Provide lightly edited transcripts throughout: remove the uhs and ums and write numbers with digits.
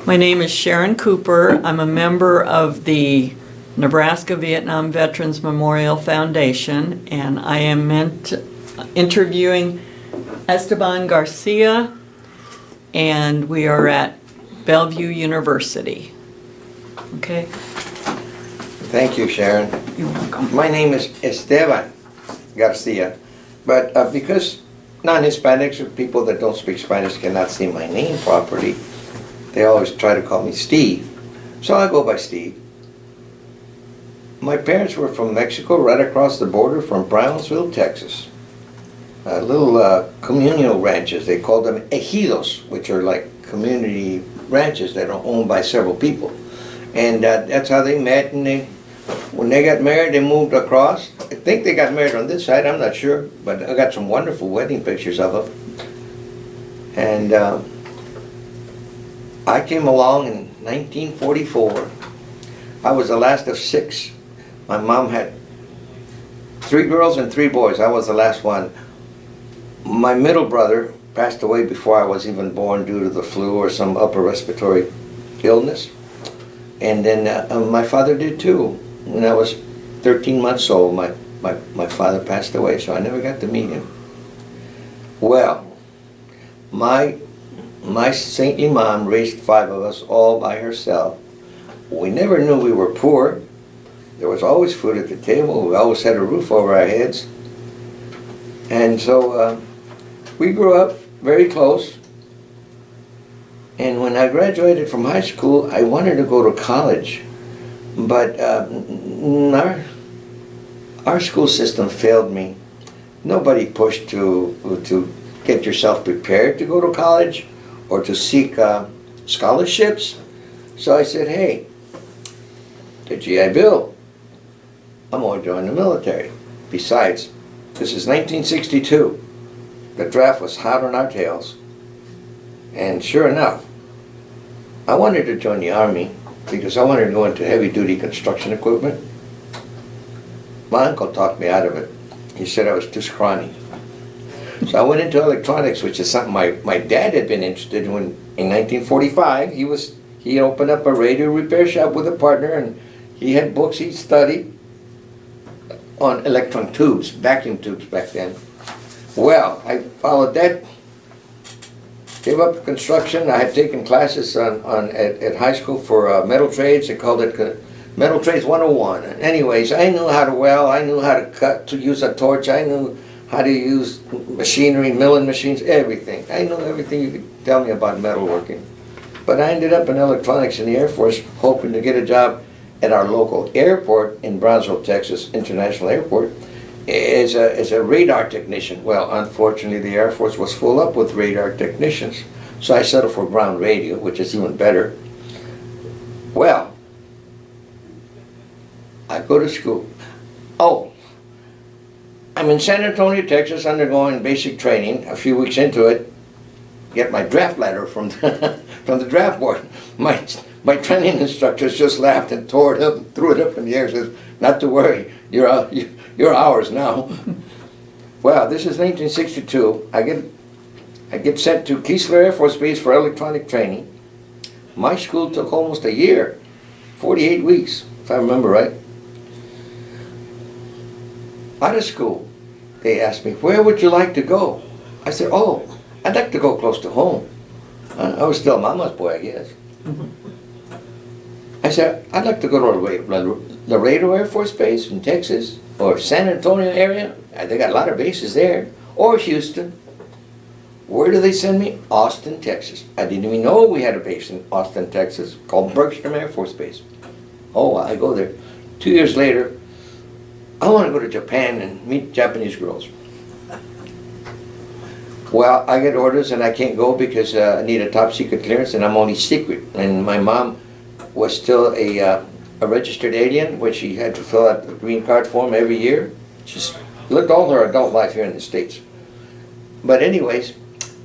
My name is Sharon Cooper. I'm a member of the Nebraska Vietnam Veterans Memorial Foundation, and I am interviewing Esteban Garcia, and we are at Bellevue University. Okay? Thank you, Sharon. You're welcome. My name is Esteban Garcia, but because non-Hispanics or people that don't speak Spanish cannot say my name properly, they always try to call me Steve. So I go by Steve. My parents were from Mexico, right across the border from Brownsville, Texas. Little communal ranches. They called them ejidos, which are like community ranches that are owned by several people. And that's how they met, and when they got married, they moved across. I think they got married on this side, I'm not sure, but I got some wonderful wedding pictures of them. And I came along in 1944. I was the last of 6. My mom had 3 girls and 3 boys. I was the last one. My middle brother passed away before I was even born due to the flu or some upper respiratory illness. And then my father did too. When I was 13 months old, my father passed away, so I never got to meet him. Well, my saintly mom raised 5 of us all by herself. We never knew we were poor. There was always food at the table. We always had a roof over our heads. And so we grew up very close. And when I graduated from high school, I wanted to go to college. But our school system failed me. Nobody pushed to get yourself prepared to go to college or to seek scholarships. So I said, hey, the GI Bill, I'm going to join the military. Besides, this is 1962. The draft was hot on our tails. And sure enough, I wanted to join the Army because I wanted to go into heavy-duty construction equipment. My uncle talked me out of it. He said I was too scrawny. So I went into electronics, which is something my dad had been interested in. In 1945, he opened up a radio repair shop with a partner, and he had books he studied on electron tubes, vacuum tubes back then. Well, I followed that, gave up construction. I had taken classes at high school for metal trades. They called it Metal Trades 101. Anyways, I knew how to weld, I knew how to cut, to use a torch, I knew how to use machinery, milling machines, everything. I knew everything you could tell me about metalworking. But I ended up in electronics in the Air Force, hoping to get a job at our local airport in Brownsville, Texas, International Airport, as a radar technician. Well, unfortunately, the Air Force was full up with radar technicians, so I settled for ground radio, which is even better. Well, I go to school. Oh, I'm in San Antonio, Texas, undergoing basic training. A few weeks into it, get my draft letter from from the draft board. My training instructors just laughed and tore it up and threw it up in the air. Says, "Not to worry, you're ours now." Well, this is 1962. I get sent to Keesler Air Force Base for electronic training. My school took almost a year, 48 weeks, if I remember right. Out of school, they asked me, "Where would you like to go?" I said, "Oh, I'd like to go close to home." I was still a mama's boy, I guess. I said, "I'd like to go to Laredo Air Force Base in Texas, or San Antonio area. They got a lot of bases there, or Houston." Where do they send me? Austin, Texas. I didn't even know we had a base in Austin, Texas, called Bergstrom Air Force Base. Oh, I go there. 2 years later, I want to go to Japan and meet Japanese girls. Well, I get orders and I can't go because I need a top secret clearance and I'm only secret. And my mom was still a registered alien, which she had to fill out the green card form every year. She's lived all her adult life here in the States. But anyways,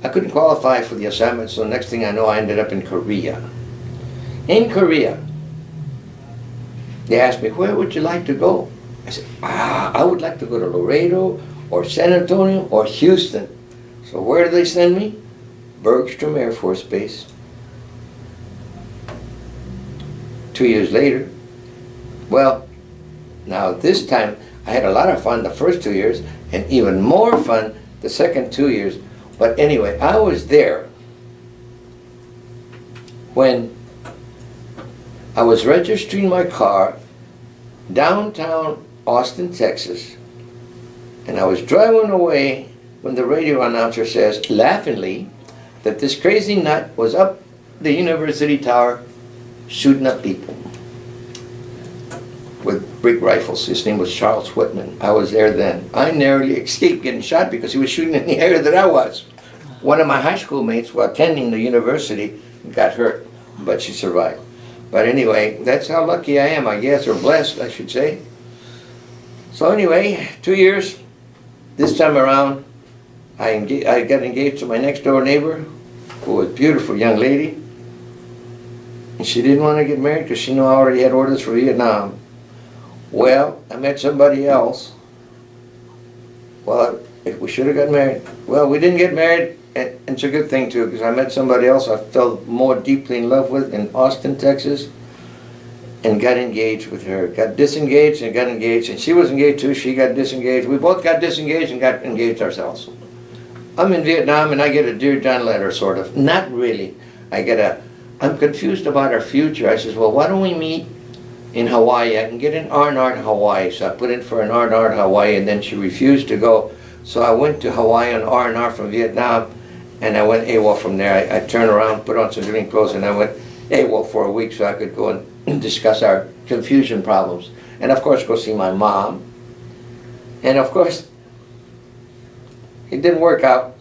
I couldn't qualify for the assignment, so next thing I know, I ended up in Korea. In Korea, they asked me, "Where would you like to go?" I said, I would like to go to Laredo or San Antonio or Houston. So where do they send me? Bergstrom Air Force Base. 2 years later. Well, now this time I had a lot of fun the first 2 years and even more fun the second 2 years. But anyway, I was there when I was registering my car downtown Austin, Texas, and I was driving away when the radio announcer says, laughingly, that this crazy nut was up the university tower shooting up people with big rifles. His name was Charles Whitman. I was there then. I narrowly escaped getting shot because he was shooting in the area that I was. One of my high school mates while attending the university got hurt, but she survived. But anyway, that's how lucky I am, I guess, or blessed, I should say. So anyway, 2 years. This time around, I got engaged to my next door neighbor, who was a beautiful young lady. And she didn't want to get married because she knew I already had orders for Vietnam. Well, I met somebody else. Well, we should have got married. Well, we didn't get married, and it's a good thing too, because I met somebody else I fell more deeply in love with in Austin, Texas, and got engaged with her. Got disengaged and got engaged, and she was engaged too. She got disengaged. We both got disengaged and got engaged ourselves. I'm in Vietnam and I get a Dear John letter, sort of. Not really. I'm confused about our future. I says, well, why don't we meet in Hawaii? I can get an R&R to Hawaii. So I put in for an R&R to Hawaii, and then she refused to go. So I went to Hawaii on R&R from Vietnam, and I went AWOL from there. I turned around, put on civilian clothes, and I went AWOL for a week so I could go and discuss our confusion problems. And of course, go see my mom. And of course, it didn't work out.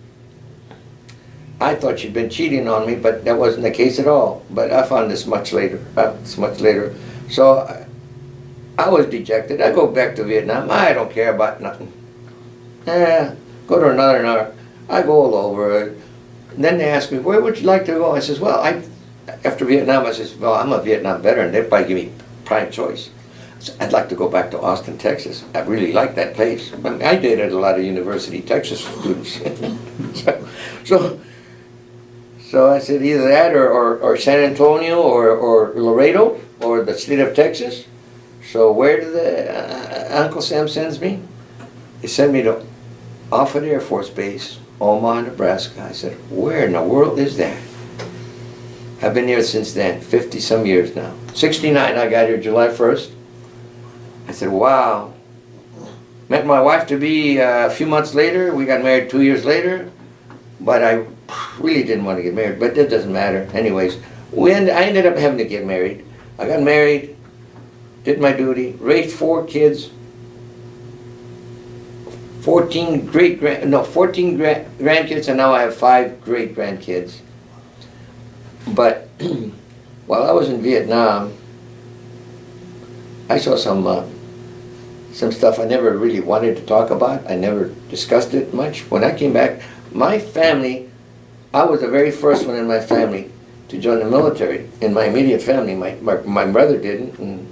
I thought she'd been cheating on me, but that wasn't the case at all. But I found this much later. So I was dejected. I go back to Vietnam. I don't care about nothing. Go to another R. I go all over. And then they ask me, where would you like to go? I says, well, after Vietnam, I says, well, I'm a Vietnam veteran. They'd probably give me prime choice. So I'd like to go back to Austin, Texas. I really like that place. I mean, I dated a lot of University Texas students. So I said either that or San Antonio or Laredo or the state of Texas. So where did Uncle Sam sends me? He sent me to Offutt Air Force Base, Omaha, Nebraska. I said, where in the world is that? I've been here since then, 50 some years now. 69, I got here July 1st. I said, wow. Met my wife to be a few months later. We got married 2 years later. But I really didn't want to get married, but that doesn't matter. Anyways, I ended up having to get married. I got married, did my duty, raised 4 kids, 14 grandkids, and now I have 5 great grandkids. But while I was in Vietnam, I saw some stuff I never really wanted to talk about. I never discussed it much. When I came back, my family, I was the very first one in my family to join the military. In my immediate family, my brother didn't. And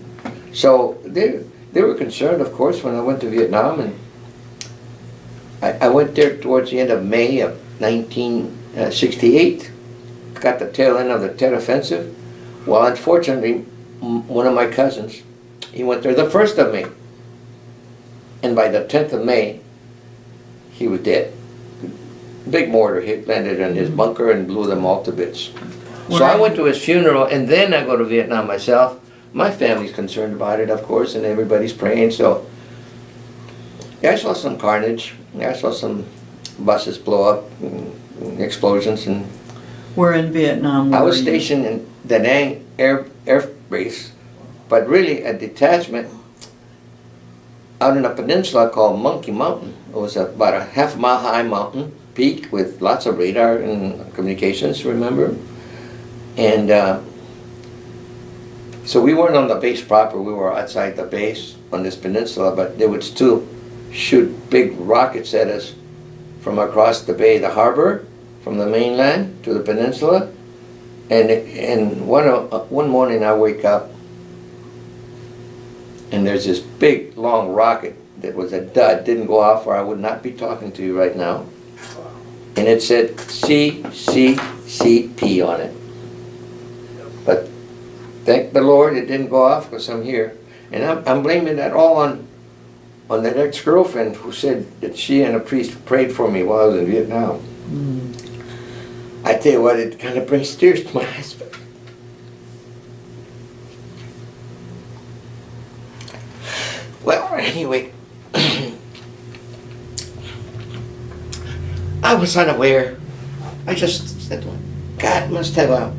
so they were concerned, of course, when I went to Vietnam. And I went there towards the end of May of 1968. Got the tail end of the Tet Offensive. Well, unfortunately, one of my cousins, he went there the 1st of May. And by the 10th of May, he was dead. Big mortar hit, landed in his bunker and blew them all to bits. So I went to his funeral, and then I go to Vietnam myself. My family's concerned about it, of course, and everybody's praying. So yeah, I saw some carnage. Yeah, I saw some buses blow up, explosions, and We're in Vietnam. I was stationed in Da Nang Air Base, but really a detachment out in a peninsula called Monkey Mountain. It was about a half-mile high mountain peak with lots of radar and communications, remember? And so we weren't on the base proper. We were outside the base on this peninsula, but they would still shoot big rockets at us from across the bay, the harbor, from the mainland to the peninsula. And one morning I wake up and there's this big long rocket that was a dud, didn't go off, or I would not be talking to you right now. And it said CCCP on it. But thank the Lord it didn't go off because I'm here. And I'm blaming that all on that ex-girlfriend who said that she and a priest prayed for me while I was in Vietnam. I tell you what, it kind of brings tears to my eyes. But well, anyway, I was unaware. I just said, God must have a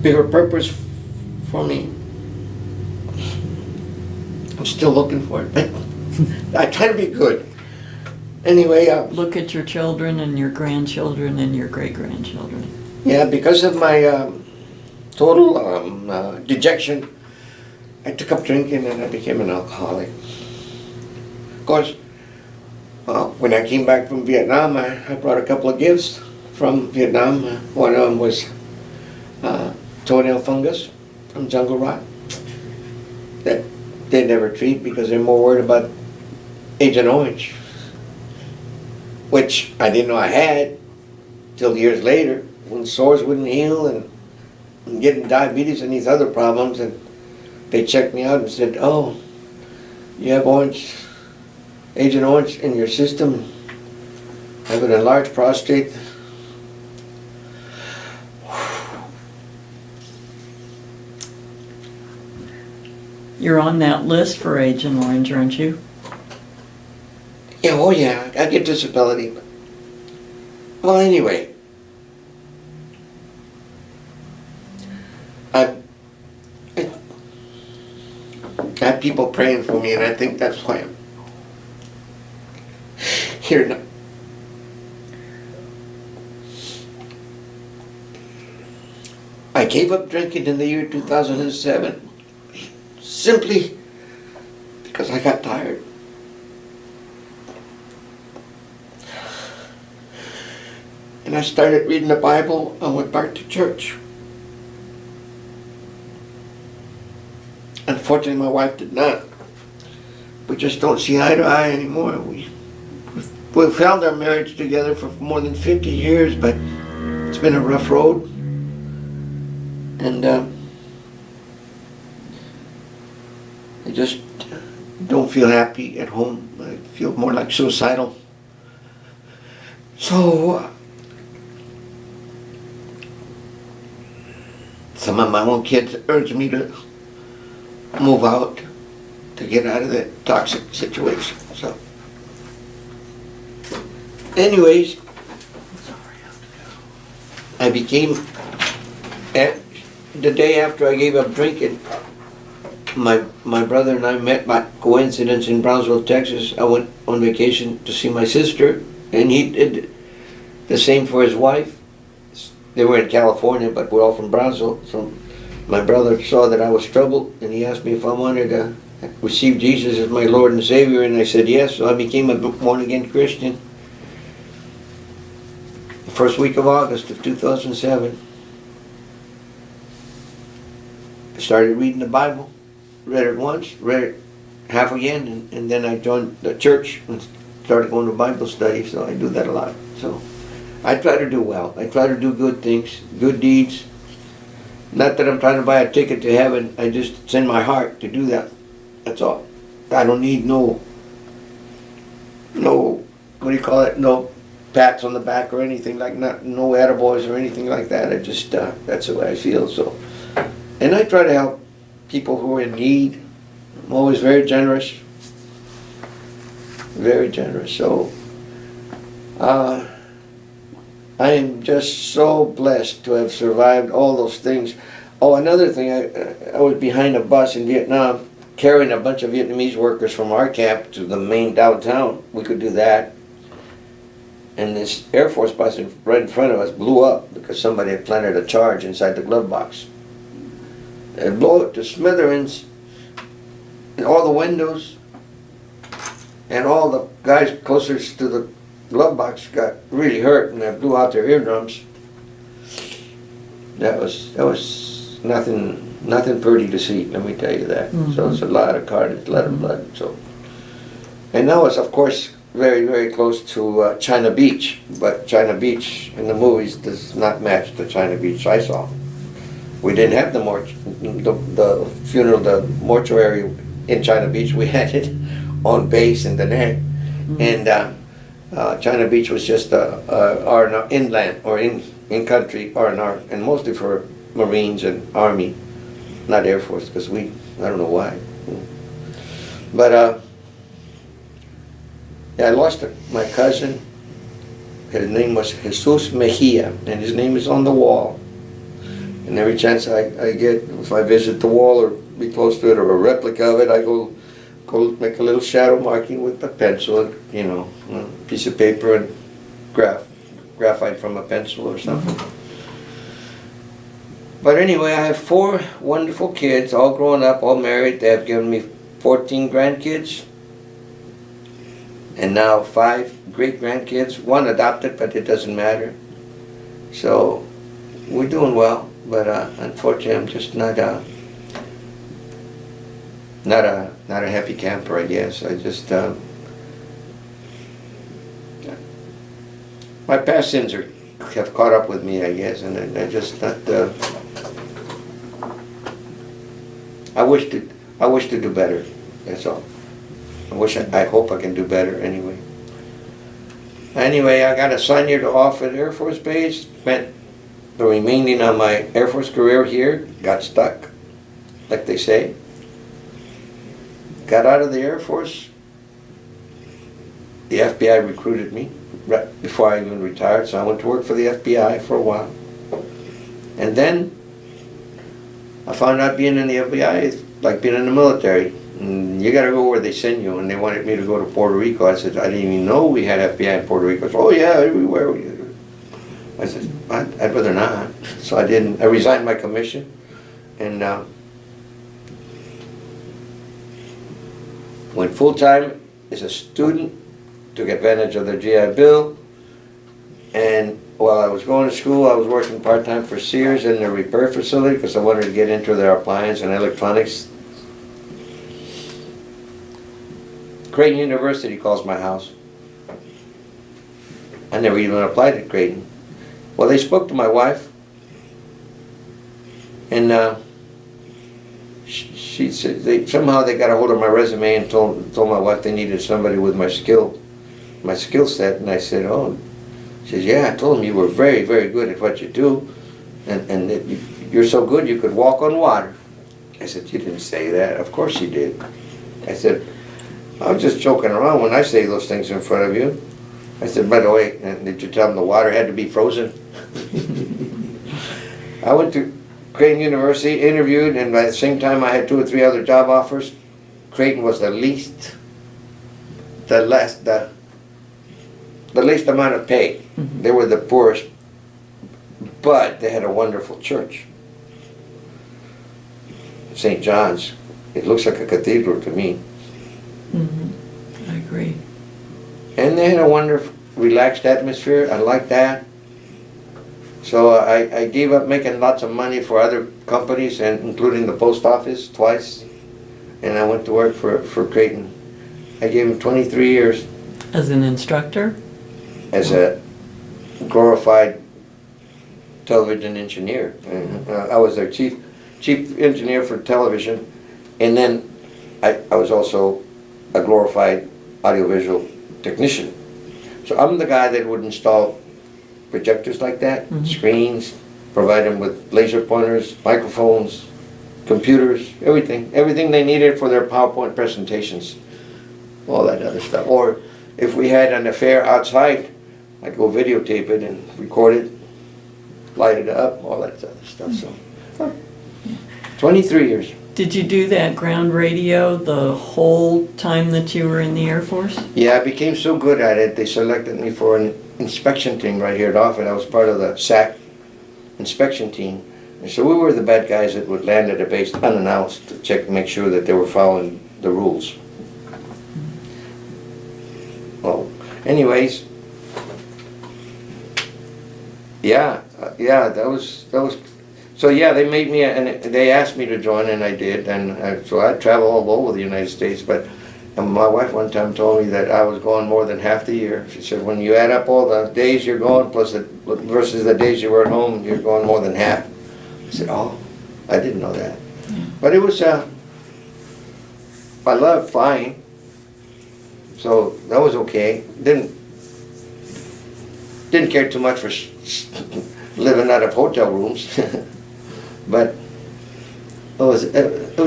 bigger purpose for me. I'm still looking for it, but I try to be good. Anyway, Look at your children and your grandchildren and your great-grandchildren. yeah, because of my total dejection, I took up drinking and I became an alcoholic. Of course, when I came back from Vietnam, I brought a couple of gifts from Vietnam. One of them was toenail fungus from jungle rot that they never treat because they're more worried about Agent Orange, which I didn't know I had till years later when sores wouldn't heal and getting diabetes and these other problems. And they checked me out and said, oh, you have Agent Orange in your system, have an enlarged prostate. You're on that list for Agent Orange, aren't you? Yeah, oh yeah, I get disability. Well, anyway, I have people praying for me, and I think that's why I'm here now. I gave up drinking in the year 2007 simply because I got tired. And I started reading the Bible. I went back to church. Unfortunately, my wife did not. We just don't see eye to eye anymore. We've held our marriage together for more than 50 years, but it's been a rough road. And I just don't feel happy at home. I feel more like suicidal. So some of my own kids urged me to move out, to get out of that toxic situation. So anyways, I became, the day after I gave up drinking, my brother and I met by coincidence in Brownsville, Texas. I went on vacation to see my sister, and he did the same for his wife. They were in California, but we're all from Brownsville. So my brother saw that I was troubled, and he asked me if I wanted to receive Jesus as my Lord and Savior, and I said yes. So I became a born-again Christian the first week of August of 2007. I started reading the Bible. Read it once, read it half again, and then I joined the church and started going to Bible study, so I do that a lot. So I try to do well. I try to do good things, good deeds. Not that I'm trying to buy a ticket to heaven, I just, it's in my heart to do that. That's all. I don't need no, what do you call it, no pats on the back or anything like that, no attaboys or anything like that. I just, that's the way I feel, so. And I try to help people who are in need. I'm always very generous. Very generous. So I am just so blessed to have survived all those things. Oh, another thing, I was behind a bus in Vietnam carrying a bunch of Vietnamese workers from our camp to the main downtown. We could do that. And this Air Force bus right in front of us blew up because somebody had planted a charge inside the glove box. It blew it to smithereens, and all the windows and all the guys closest to the glove box got really hurt, and that blew out their eardrums. That was nothing pretty to see, let me tell you that. Mm-hmm. So it's a lot of carnage, a lot of blood. So, and that was, of course, very, very close to China Beach, but China Beach in the movies does not match the China Beach I saw. We didn't have the funeral, the mortuary in China Beach. We had it on base in the neck, and China Beach was just R&R inland or in country R&R, and mostly for Marines and Army, not Air Force, because I don't know why. But yeah, I lost my cousin. His name was Jesus Mejia, and his name is on the wall. And every chance I get, if I visit the wall or be close to it or a replica of it, I go make a little shadow marking with a pencil, you know, a piece of paper and graphite from a pencil or something. But anyway, I have 4 wonderful kids, all grown up, all married. They have given me 14 grandkids, and now 5 great-grandkids. 1 adopted, but it doesn't matter. So we're doing well, but unfortunately, I'm just not a happy camper, I guess. I just my past sins have caught up with me, I guess, and I just not. I wish to do better. That's all. I hope I can do better anyway. Anyway, I got assigned here to Offutt Air Force Base. Spent the remaining of my Air Force career here. Got stuck, like they say. Got out of the Air Force. The FBI recruited me right before I even retired, so I went to work for the FBI for a while. And then I found out being in the FBI is like being in the military. You got to go where they send you, and they wanted me to go to Puerto Rico. I said, I didn't even know we had FBI in Puerto Rico. Said, oh yeah, everywhere. I said, I'd rather not. So I didn't. I resigned my commission, and went full-time as a student, took advantage of the GI Bill, and while I was going to school, I was working part-time for Sears in their repair facility because I wanted to get into their appliance and electronics. Creighton University calls my house. I never even applied at Creighton. Well, they spoke to my wife, and she said somehow they got a hold of my resume and told my wife they needed somebody with my skill set, and I said, oh. She says, yeah, I told them you were very, very good at what you do, and that you're so good you could walk on water. I said, you didn't say that. Of course you did. I said, I was just joking around when I say those things in front of you. I said, by the way, did you tell them the water had to be frozen? I went to Creighton University, interviewed, and by the same time I had 2 or 3 other job offers. Creighton was the least amount of pay. Mm-hmm. They were the poorest, but they had a wonderful church. St. John's. It looks like a cathedral to me. Mm-hmm. I agree. And they had a wonderful, relaxed atmosphere. I liked that. So I gave up making lots of money for other companies, and including the post office twice. And I went to work for Creighton. I gave them 23 years. As an instructor? As a glorified television engineer. I was their chief engineer for television, and then I was also a glorified audiovisual technician. So I'm the guy that would install projectors like that, mm-hmm. screens, provide them with laser pointers, microphones, computers, everything they needed for their PowerPoint presentations, all that other stuff. Or if we had an affair outside, I'd go videotape it and record it, light it up, all that other stuff. So, 23 years. Did you do that ground radio the whole time that you were in the Air Force? Yeah, I became so good at it, they selected me for an inspection team right here at Offutt. I was part of the SAC inspection team. And so we were the bad guys that would land at a base unannounced to check, make sure that they were following the rules. Well, anyways, that was. So yeah, they made me, and they asked me to join, and I did, and so I travel all over the United States. But my wife one time told me that I was gone more than half the year. She said, when you add up all the days you're gone versus the days you were at home, you're gone more than half. I said, oh, I didn't know that. But it was, I loved flying, so that was okay. Didn't care too much for living out of hotel rooms, but it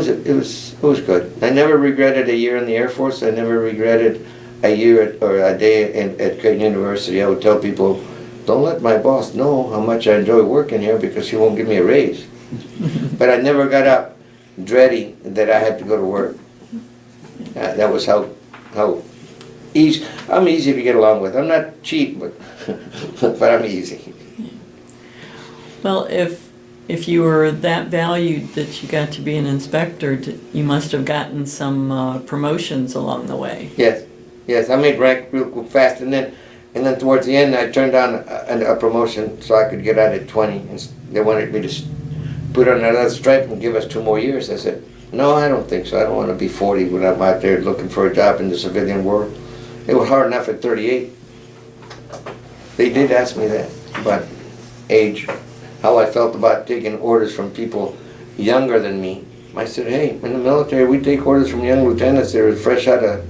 was good. I never regretted a year in the Air Force. I never regretted a year or a day at Creighton University. I would tell people, don't let my boss know how much I enjoy working here because he won't give me a raise. But I never got up dreading that I had to go to work. That was how easy. I'm easy to get along with. I'm not cheap, but but I'm easy. Well, if you were that valued that you got to be an inspector, you must have gotten some promotions along the way. Yes, I made rank real fast, and then towards the end, I turned down a promotion so I could get out at 20, and they wanted me to put on another stripe and give us 2 more years. I said, no, I don't think so. I don't want to be 40 when I'm out there looking for a job in the civilian world. It was hard enough at 38. They did ask me that about age, how I felt about taking orders from people younger than me. I said, hey, in the military, we take orders from young lieutenants that are fresh out of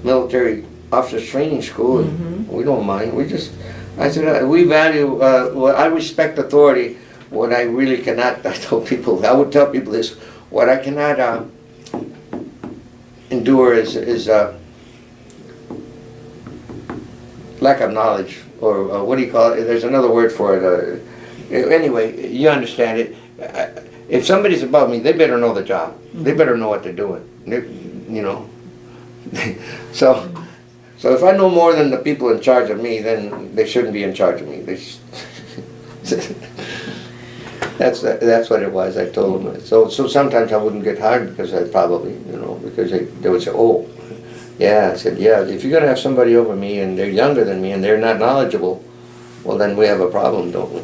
military officers training school, and we don't mind. I said, we value, well, I respect authority. What I really cannot, I would tell people this, what I cannot endure is lack of knowledge, or what do you call it? There's another word for it. Anyway, you understand it. If somebody's above me, they better know the job. They better know what they're doing. You know. So if I know more than the people in charge of me, then they shouldn't be in charge of me. That's what it was. I told them. So sometimes I wouldn't get hired because I probably, because they would say, oh, yeah. I said, yeah. If you're gonna have somebody over me and they're younger than me and they're not knowledgeable, well, then we have a problem, don't we?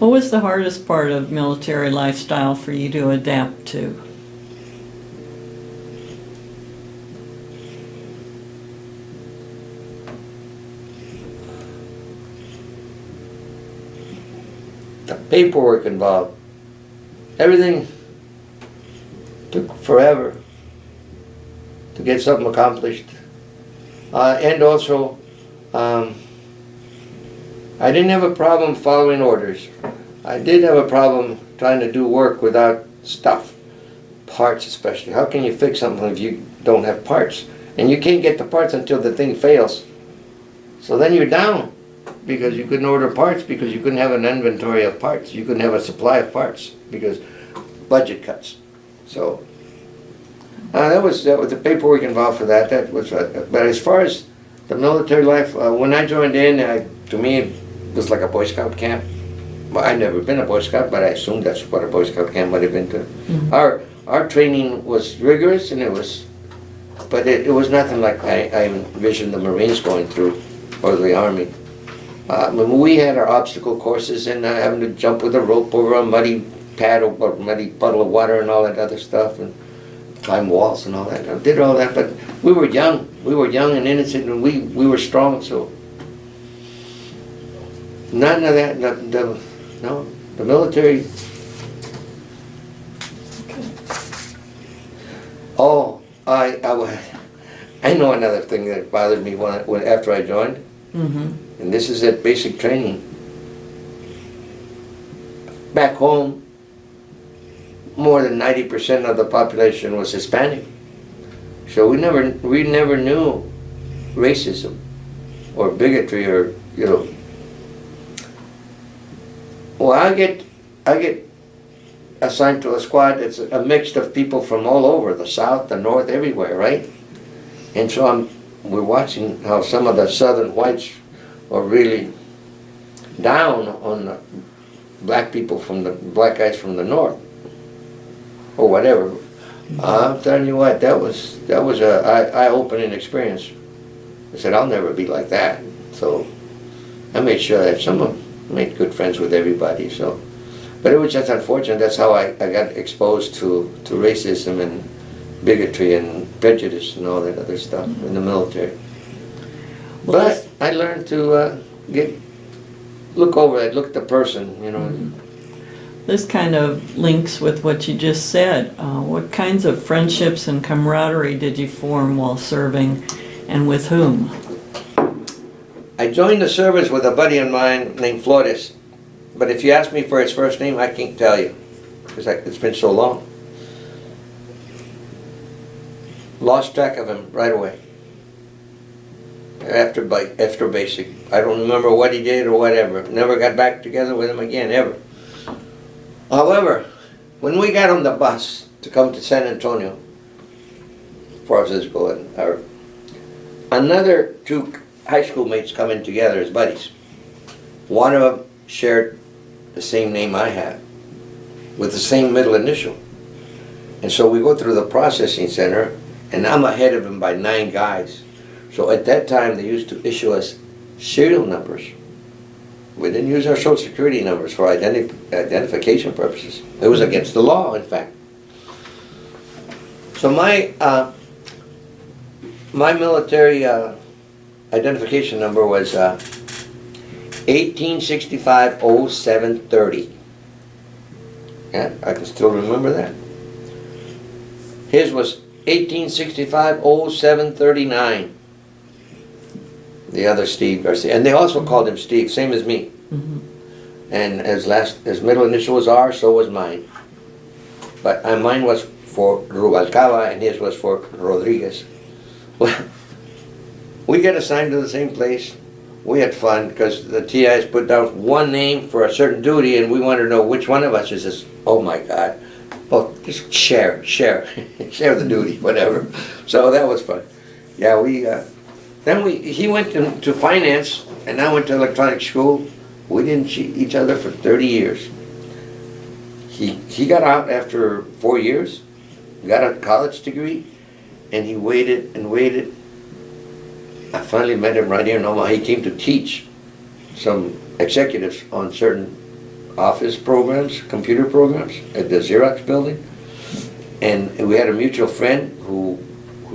What was the hardest part of military lifestyle for you to adapt to? The paperwork involved. Everything took forever to get something accomplished. And also, I didn't have a problem following orders. I did have a problem trying to do work without stuff, parts especially. How can you fix something if you don't have parts? And you can't get the parts until the thing fails. So then you're down because you couldn't order parts because you couldn't have an inventory of parts. You couldn't have a supply of parts because budget cuts. So that was the paperwork involved for that. That was, but as far as the military life, when I joined in, to me it was like a Boy Scout camp. Well, I'd never been a Boy Scout, but I assumed that's what a Boy Scout camp might have been to. Our training was rigorous, and it was nothing like I envisioned the Marines going through, or the Army. When we had our obstacle courses and having to jump with a rope over a muddy paddle or muddy puddle of water and all that other stuff, and climb walls and all that. I did all that, but we were young. We were young and innocent, and we were strong. So none of that. No, the military. Oh, I know another thing that bothered me when after I joined, and this is at basic training. Back home, more than 90% of the population was Hispanic, so we never knew racism or bigotry or Well, I get assigned to a squad that's a mix of people from all over, the South, the North, everywhere, right? And so we're watching how some of the Southern whites are really down on the black people black guys from the North, or whatever. I'm telling you what, that was a eye-opening experience. I said, I'll never be like that. So I made sure that made good friends with everybody. So, but it was just unfortunate. That's how I got exposed to racism and bigotry and prejudice and all that other stuff in the military. Well, but I learned to look at the person, This kind of links with what you just said. What kinds of friendships and camaraderie did you form while serving, and with whom? I joined the service with a buddy of mine named Flores, but if you ask me for his first name, I can't tell you, because it's been so long. Lost track of him right away. After basic. I don't remember what he did or whatever. Never got back together with him again, ever. However, when we got on the bus to come to San Antonio, for physical, another two high school mates coming together as buddies. One of them shared the same name I had, with the same middle initial. And so we go through the processing center, and I'm ahead of him by 9 guys. So at that time, they used to issue us serial numbers. We didn't use our social security numbers for identification purposes. It was against the law, in fact. So my military identification number was 1865-0730. Yeah, I can still remember that. His was 1865-0739. The other Steve Garcia, and they also called him Steve, same as me. Mm-hmm. And his middle initial was R, so was mine. But mine was for Rubalcaba, and his was for Rodriguez. Well, we get assigned to the same place. We had fun because the TIs put down one name for a certain duty, and we wanted to know which one of us is this. Oh my God! Oh, just share the duty, whatever. So that was fun. Yeah, he went to finance, and I went to electronic school. We didn't see each other for 30 years. He got out after 4 years, got a college degree, and he waited and waited. I finally met him right here in Omaha. He came to teach some executives on certain office programs, computer programs at the Xerox building. And we had a mutual friend who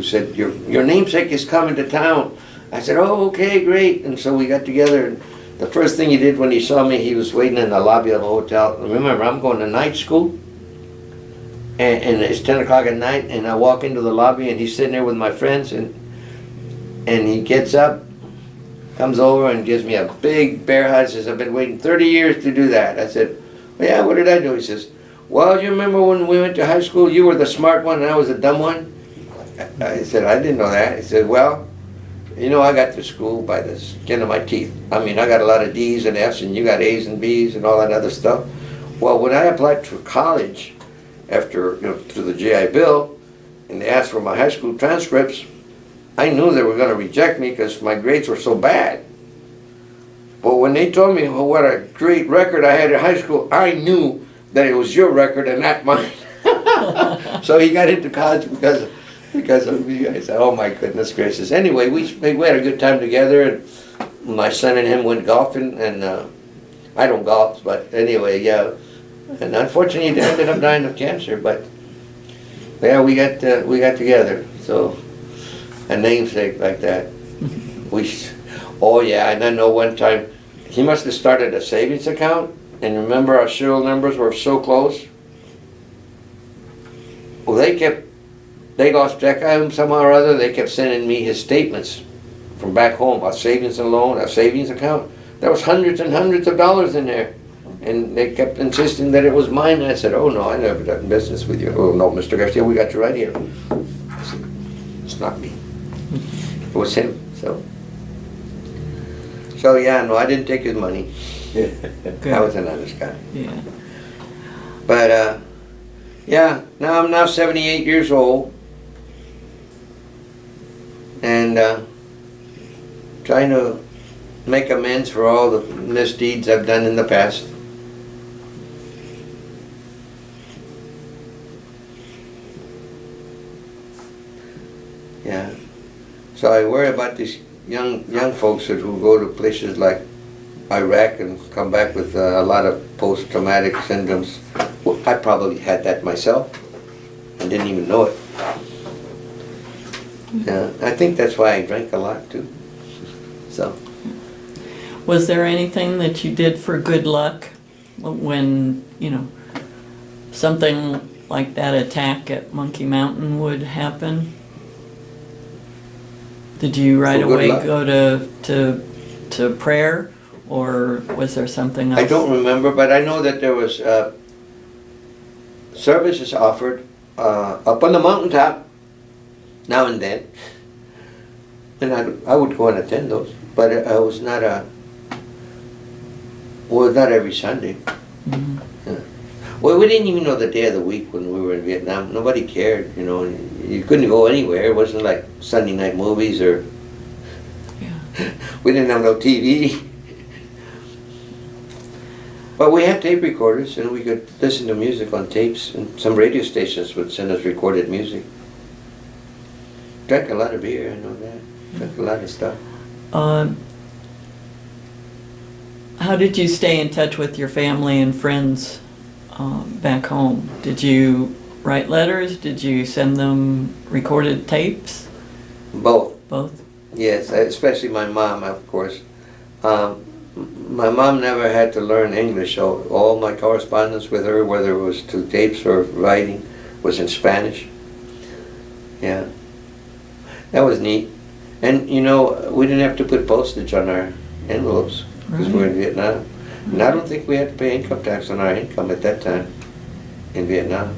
said, your namesake is coming to town. I said, oh, okay, great. And so we got together, and the first thing he did when he saw me, he was waiting in the lobby of the hotel. Remember, I'm going to night school, and it's 10 o'clock at night, and I walk into the lobby, and he's sitting there with my friends, and he gets up, comes over, and gives me a big bear hug. Says, I've been waiting 30 years to do that. I said, well, yeah, what did I do? He says, well, you remember when we went to high school, you were the smart one, and I was the dumb one? I said, I didn't know that. He said, well, you know, I got to school by the skin of my teeth. I mean, I got a lot of D's and F's, and you got A's and B's and all that other stuff. Well, when I applied to college after, through the GI Bill, and they asked for my high school transcripts, I knew they were going to reject me because my grades were so bad. But when they told me what a great record I had in high school, I knew that it was your record and not mine. So he got into college because of me. I said, oh my goodness gracious. Anyway, we had a good time together, and my son and him went golfing, and I don't golf, but anyway, yeah. And unfortunately, he ended up dying of cancer, but yeah, we got together. So a namesake like that. Oh yeah, and I know one time he must have started a savings account, and remember our serial numbers were so close. Well, they lost track of him somehow or other. They kept sending me his statements from back home, our savings and loan, our savings account. There was hundreds and hundreds of dollars in there. And they kept insisting that it was mine. And I said, oh no, I never done business with you. Oh no, Mr. Garcia, we got you right here. I said, it's not me. It was him. So yeah, no, I didn't take his money. I was an honest guy. Yeah. But yeah, I'm now 78 years old, and trying to make amends for all the misdeeds I've done in the past. Yeah. So I worry about these young folks who go to places like Iraq and come back with a lot of post-traumatic syndromes. Well, I probably had that myself and didn't even know it. Yeah, I think that's why I drank a lot too. So. Was there anything that you did for good luck when, something like that attack at Monkey Mountain would happen? Did you right Well, good away luck. go to prayer, or was there something else? I don't remember, but I know that there was services offered up on the mountaintop now and then, and I would go and attend those, but it was not not every Sunday. Mhm. Yeah. Well, we didn't even know the day of the week when we were in Vietnam. Nobody cared, You couldn't go anywhere. It wasn't like Sunday night movies or. Yeah. We didn't have no TV. But we had tape recorders and we could listen to music on tapes, and some radio stations would send us recorded music. Drank a lot of beer, I know that. Drank a lot of stuff. How did you stay in touch with your family and friends back home? Did you write letters? Did you send them recorded tapes? Both. Both? Yes, especially my mom, of course. My mom never had to learn English, so all my correspondence with her, whether it was through tapes or writing, was in Spanish. Yeah. That was neat. And we didn't have to put postage on our envelopes because we were in Vietnam. And I don't think we had to pay income tax on our income at that time in Vietnam.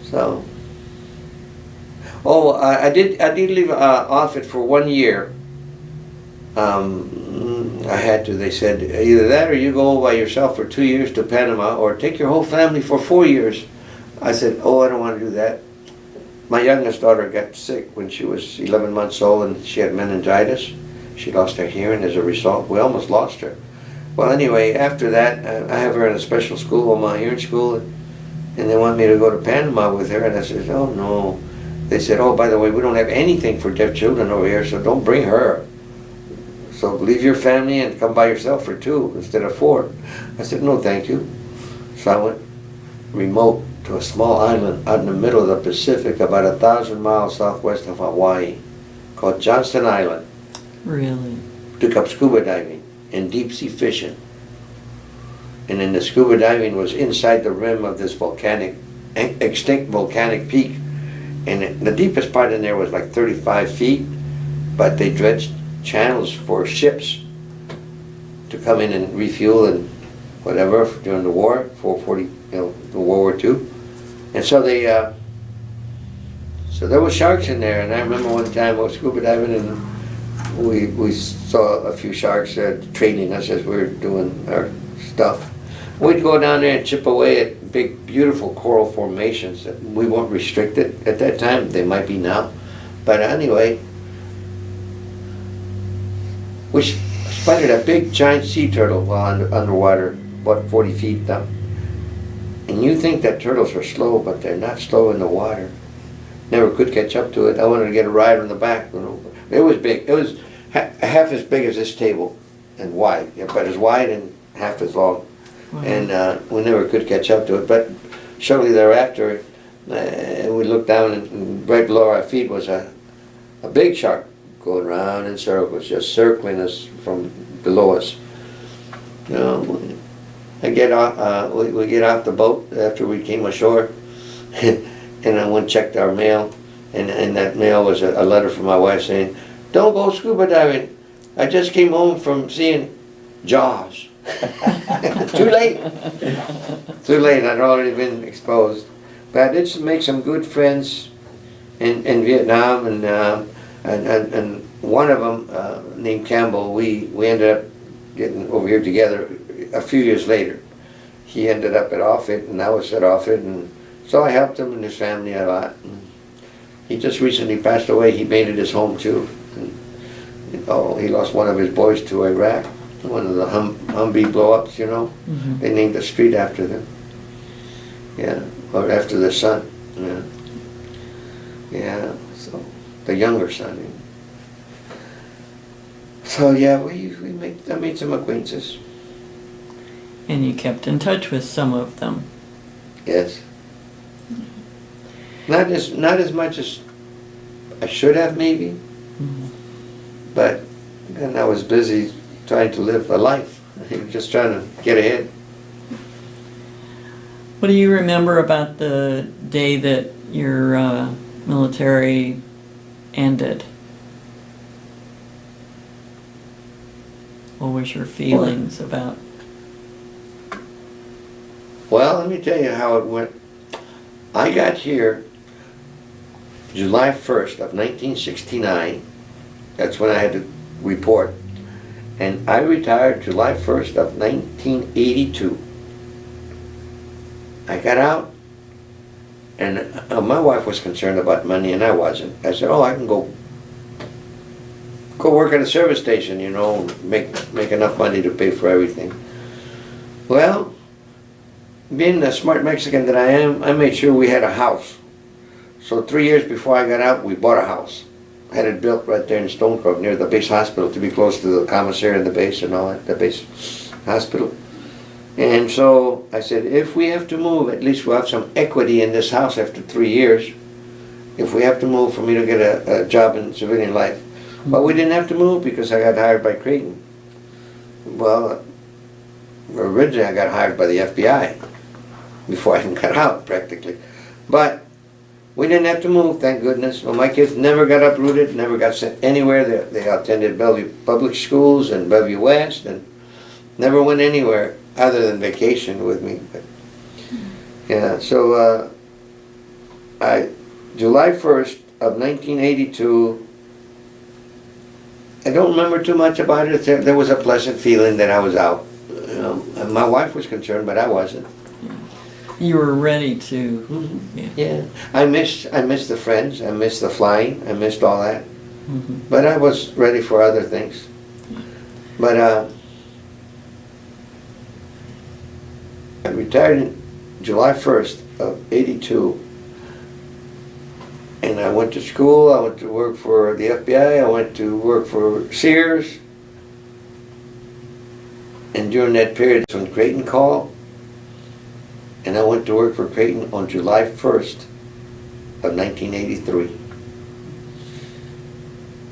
So. Oh, I did leave Offutt for 1 year. I had to. They said either that or you go by yourself for 2 years to Panama, or take your whole family for 4 years. I said, oh, I don't want to do that. My youngest daughter got sick when she was 11 months old, and she had meningitis. She lost her hearing as a result. We almost lost her. Well, anyway, after that, I have her in a special school, my hearing school, and they want me to go to Panama with her, and I said, oh no. They said, oh, by the way, we don't have anything for deaf children over here, so don't bring her. So leave your family and come by yourself for 2 instead of 4. I said, no, thank you. So I went remote to a small island out in the middle of the Pacific, about 1,000 miles southwest of Hawaii, called Johnston Island. Really? Took up scuba diving and deep sea fishing. And then the scuba diving was inside the rim of this extinct volcanic peak. And the deepest part in there was like 35 feet, but they dredged channels for ships to come in and refuel and whatever during the war, the World War II. And so so there was sharks in there, and I remember one time I was scuba diving and we saw a few sharks training us as we were doing our stuff. We'd go down there and chip away at big, beautiful coral formations. We weren't restricted at that time. They might be now. But anyway, we spotted a big, giant sea turtle while underwater, about 40 feet down. And you think that turtles are slow, but they're not slow in the water. Never could catch up to it. I wanted to get a ride on the back. It was big. It was half as big as this table and wide, but as wide and half as long. Wow. And we never could catch up to it. But shortly thereafter, we looked down, and right below our feet was a big shark going around in circles, just circling us from below us. We get off the boat after we came ashore, and I went and checked our mail, and that mail was a letter from my wife saying, "Don't go scuba diving. I just came home from seeing Jaws." Too late. Too late. I'd already been exposed. But I did make some good friends in Vietnam, and one of them named Campbell. We ended up getting over here together a few years later. He ended up at Offutt, and I was at Offutt, and so I helped him and his family a lot. And he just recently passed away. He made it his home too. And, he lost one of his boys to Iraq. One of the Humvee blow-ups, Mm-hmm. They named the street after them. Yeah, or after the son. Yeah. Yeah, so the younger son. So yeah, I made some acquaintances. And you kept in touch with some of them. Yes. Not as much as I should have, maybe. Mm-hmm. But then I was busy trying to live a life. He was just trying to get ahead. What do you remember about the day that your military ended? What was your feelings about? Well, let me tell you how it went. I got here July 1st of 1969. That's when I had to report. And I retired July 1st of 1982. I got out, and my wife was concerned about money, and I wasn't. I said, oh, I can go work at a service station, you know, make enough money to pay for everything. Well, being the smart Mexican that I am, I made sure we had a house. So 3 years before I got out, we bought a house. Had it built right there in Stone Grove near the base hospital to be close to the commissary and the base and all that, the base hospital. And so I said, if we have to move, at least we'll have some equity in this house after 3 years. If we have to move for me to get a job in civilian life. But we didn't have to move because I got hired by Creighton. Well, originally I got hired by the FBI before I even got out practically. But we didn't have to move, thank goodness. Well, my kids never got uprooted, never got sent anywhere. They attended Bellevue Public Schools and Bellevue West and never went anywhere other than vacation with me. But, yeah, so July 1st of 1982, I don't remember too much about it. There was a pleasant feeling that I was out. And my wife was concerned, but I wasn't. You were ready to. Mm-hmm. Yeah. I missed the friends. I missed the flying. I missed all that. Mm-hmm. But I was ready for other things. But I retired in July 1st of 82. And I went to school. I went to work for the FBI. I went to work for Sears. And during that period, when Creighton called, and I went to work for Creighton on July 1st of 1983.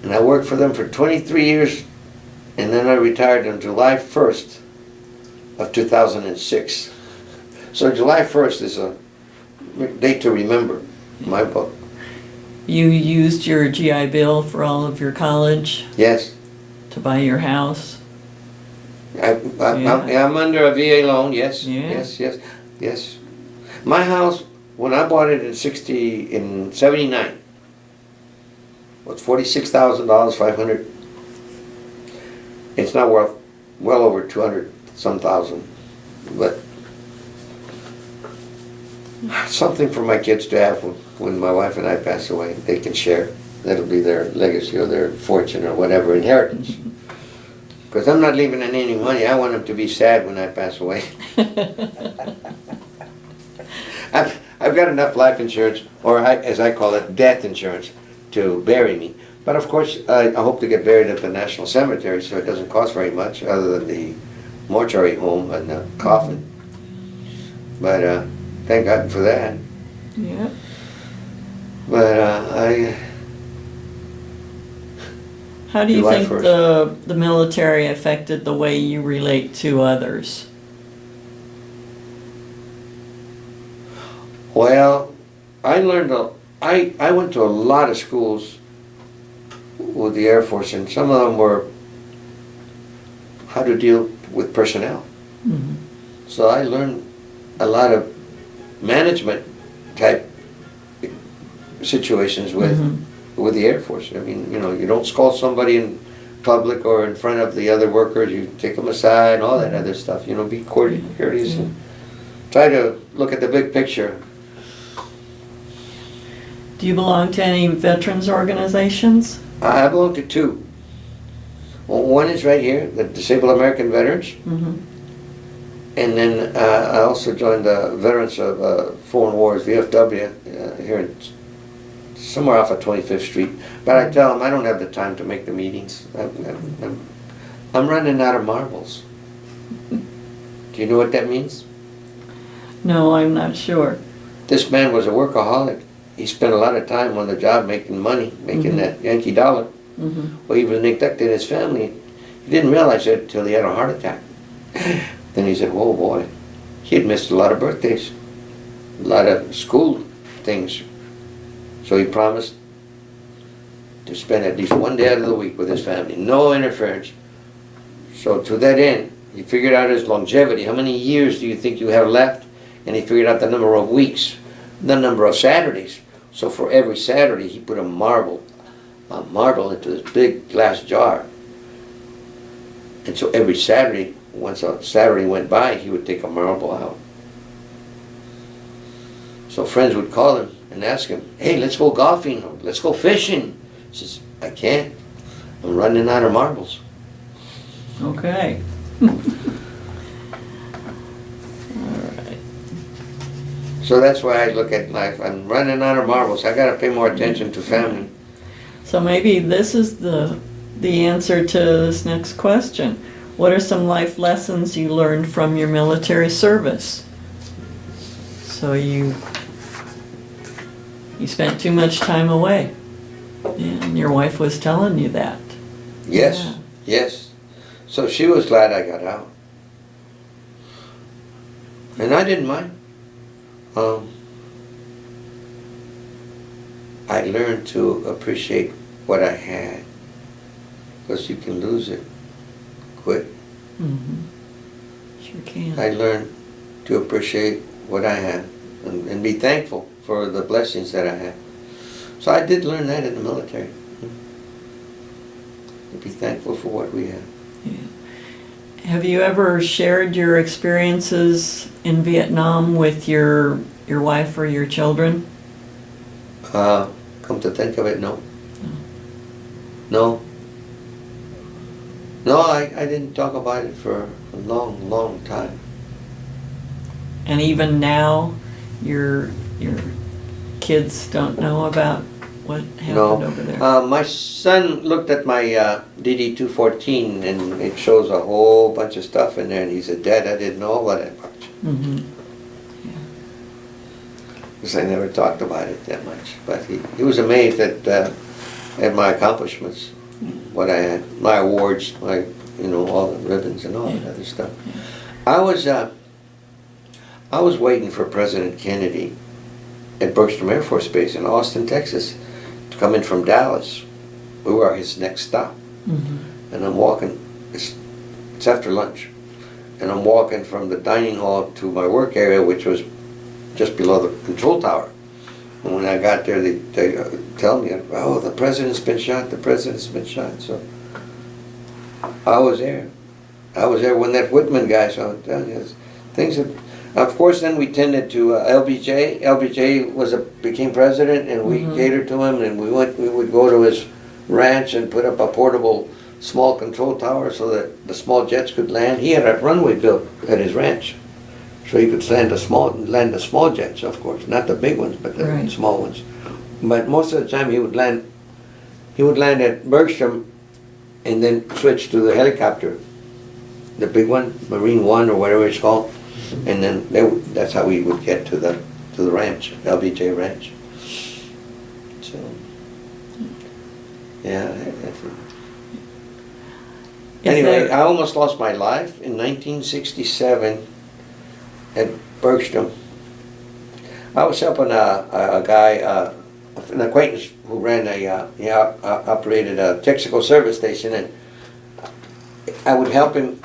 And I worked for them for 23 years, and then I retired on July 1st of 2006. So July 1st is a date to remember in my book. You used your GI Bill for all of your college? Yes. To buy your house? I'm under a VA loan, yes. Yeah. Yes. My house, when I bought it in 79, was $46,000, 500. It's now worth well over 200 some thousand, but something for my kids to have when my wife and I pass away. They can share. That'll be their legacy or their fortune or whatever, inheritance. Because I'm not leaving them any money. I want them to be sad when I pass away. I've got enough life insurance, or as I call it, death insurance, to bury me. But of course, I hope to get buried at the National Cemetery, so it doesn't cost very much, other than the mortuary home and the coffin. But thank God for that. Yeah. But How do you July think 1st. the military affected the way you relate to others? Well, I learned I went to a lot of schools with the Air Force, and some of them were how to deal with personnel. Mm-hmm. So I learned a lot of management type situations with the Air Force. I mean, you know, you don't scold somebody in public or in front of the other workers. You take them aside and all that other stuff. You know, be courteous and try to look at the big picture. Do you belong to any veterans organizations? I belong to two. Well, one is right here, the Disabled American Veterans. Mm-hmm. And then I also joined the Veterans of Foreign Wars, VFW, here in somewhere off of 25th Street. But I tell them I don't have the time to make the meetings. I'm running out of marbles. Do you know what that means? No, I'm not sure. This man was a workaholic. He spent a lot of time on the job making money, making that Yankee dollar. Mm-hmm. Well, he was neglecting his family. He didn't realize it until he had a heart attack. Then he said, "Whoa, boy." He had missed a lot of birthdays, a lot of school things. So he promised to spend at least one day out of the week with his family. No interference. So to that end, he figured out his longevity. How many years do you think you have left? And he figured out the number of weeks, the number of Saturdays. So for every Saturday, he put a marble into this big glass jar. And so every Saturday, once a Saturday went by, he would take a marble out. So friends would call him and ask him, "Hey, let's go golfing, or let's go fishing." He says, "I can't. I'm running out of marbles." Okay. So that's why I look at life. I'm running out of marbles. I gotta pay more attention to family. So maybe this is the answer to this next question. What are some life lessons you learned from your military service? So you spent too much time away, and your wife was telling you that. Yes, Yeah. yes. So she was glad I got out. And I didn't mind. I learned to appreciate what I had, because you can lose it quick. Mm-hmm. Sure can. I learned to appreciate what I had and be thankful for the blessings that I had. So I did learn that in the military. To be thankful for what we have. Yeah. Have you ever shared your experiences in Vietnam with your wife or your children? Come to think of it, no. No, I didn't talk about it for a long, long time. And even now, your kids don't know about what happened over there? My son looked at my DD-214, and it shows a whole bunch of stuff in there, and he said, "Dad, I didn't know all that much." Mm-hmm. Because I never talked about it that much. But he was amazed at my accomplishments, what I had, my awards, my, all the ribbons and all that other stuff. Yeah. I was waiting for President Kennedy at Bergstrom Air Force Base in Austin, Texas, to come in from Dallas. We were his next stop. Mm-hmm. And I'm walking, it's after lunch, and I'm walking from the dining hall to my work area, which was just below the control tower. And when I got there, they tell me, "Oh, the president's been shot, the president's been shot." So I was there. I was there when that Whitman guy saw it. Things that, of course, then we tended to LBJ. LBJ became president, and we catered to him, and we would go to his ranch and put up a portable small control tower so that the small jets could land. He had a runway built at his ranch, so he could land the small jets, of course, not the big ones, but the small ones. But most of the time he would land at Bergstrom, and then switch to the helicopter, the big one, Marine One or whatever it's called, and then that's how we would get to the ranch, LBJ Ranch. So, yeah. That's it. Anyway, I almost lost my life in 1967 at Bergstrom. I was helping a guy, an acquaintance who ran operated a Texaco service station, and I would help him.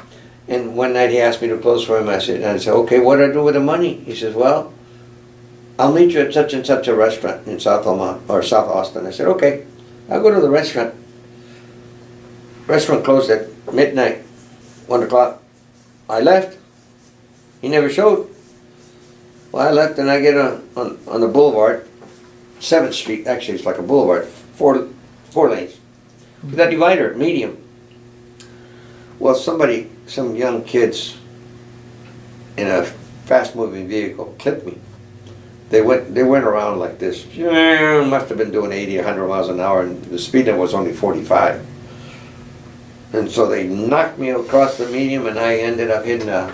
And one night he asked me to close for him. I said, "Okay, what do I do with the money?" He says, "Well, I'll meet you at such and such a restaurant in South Austin." I said, "Okay." I'll go to the restaurant. Restaurant closed at midnight, 1 o'clock. I left. He never showed. Well, I left, and I get on the boulevard, 7th Street. Actually, it's like a boulevard, four lanes. With that divider, medium. Well, some young kids in a fast-moving vehicle clipped me. They went around like this. Must have been doing 80, 100 miles an hour, and the speed limit was only 45. And so they knocked me across the median, and I ended up hitting a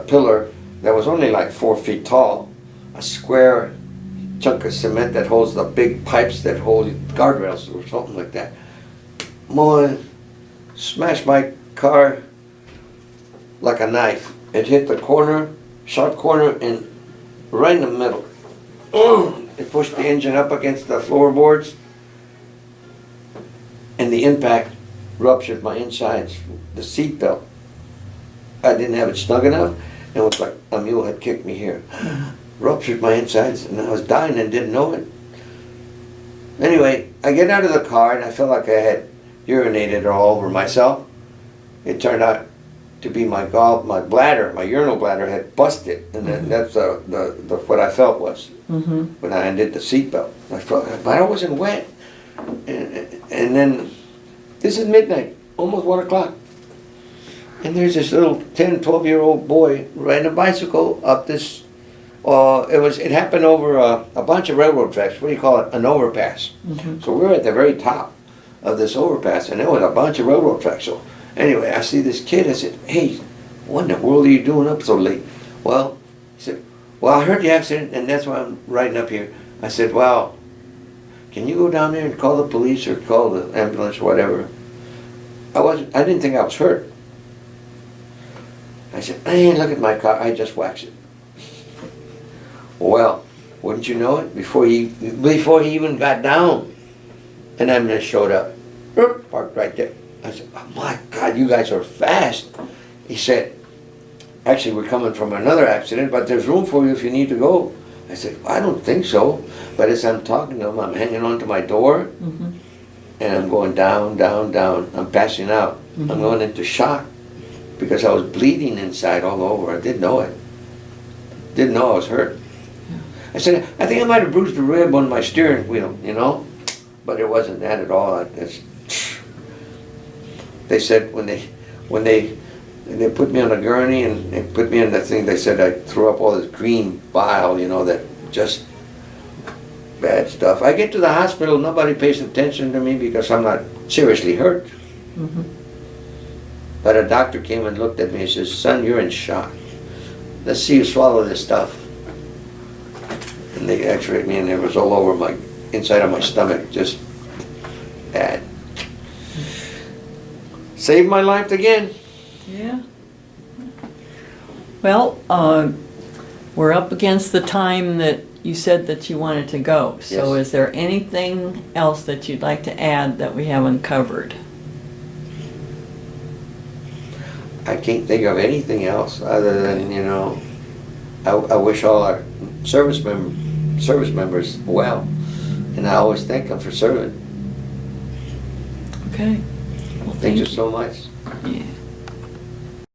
pillar that was only like 4 feet tall, a square chunk of cement that holds the big pipes that hold guardrails or something like that. Smashed my car like a knife. It hit the corner, sharp corner, and right in the middle. It pushed the engine up against the floorboards, and the impact ruptured my insides, the seat belt. I didn't have it snug enough, and it was like a mule had kicked me here. Ruptured my insides, and I was dying and didn't know it. Anyway, I get out of the car, and I felt like I had urinated all over myself. It turned out to be my bladder, my urinal bladder had busted, and then that's what I felt was when I undid the seatbelt. I felt, but I wasn't wet. And then this is midnight, almost 1 o'clock, and there's this little 10, 12-year-old boy riding a bicycle up this. It happened over a bunch of railroad tracks. What do you call it? An overpass. So we were at the very top of this overpass, and there was a bunch of railroad tracks. So anyway, I see this kid. I said, "Hey, what in the world are you doing up so late?" Well, he said, "Well, I heard the accident, and that's why I'm riding up here." I said, "Well, can you go down there and call the police or call the ambulance or whatever?" I didn't think I was hurt. I said, "Man, look at my car. I just waxed it." Well, wouldn't you know it? Before he even got down, an ambulance showed up, parked right there. I said, "Oh my God, you guys are fast." He said, "Actually, we're coming from another accident, but there's room for you if you need to go." I said, "I don't think so." But as I'm talking to him, I'm hanging on to my door, and I'm going down, down, down. I'm passing out. I'm going into shock because I was bleeding inside all over. I didn't know it. Didn't know I was hurt. I said, "I think I might have bruised a rib on my steering wheel, you know," but it wasn't that at all. They said when they put me on a gurney and they put me in the thing, they said I threw up all this green bile, you know, that just bad stuff. I get to the hospital, nobody pays attention to me because I'm not seriously hurt. But a doctor came and looked at me and says, "Son, you're in shock. Let's see you swallow this stuff." And they x-rayed me, and it was all over my inside of my stomach, just bad. Saved my life again. Yeah. Well, we're up against the time that you said that you wanted to go. So Yes. is there anything else that you'd like to add that we haven't covered? I can't think of anything else other than, you know, I wish all our service members well, and I always thank them for serving. Okay. Well, Thank you so much. Yeah.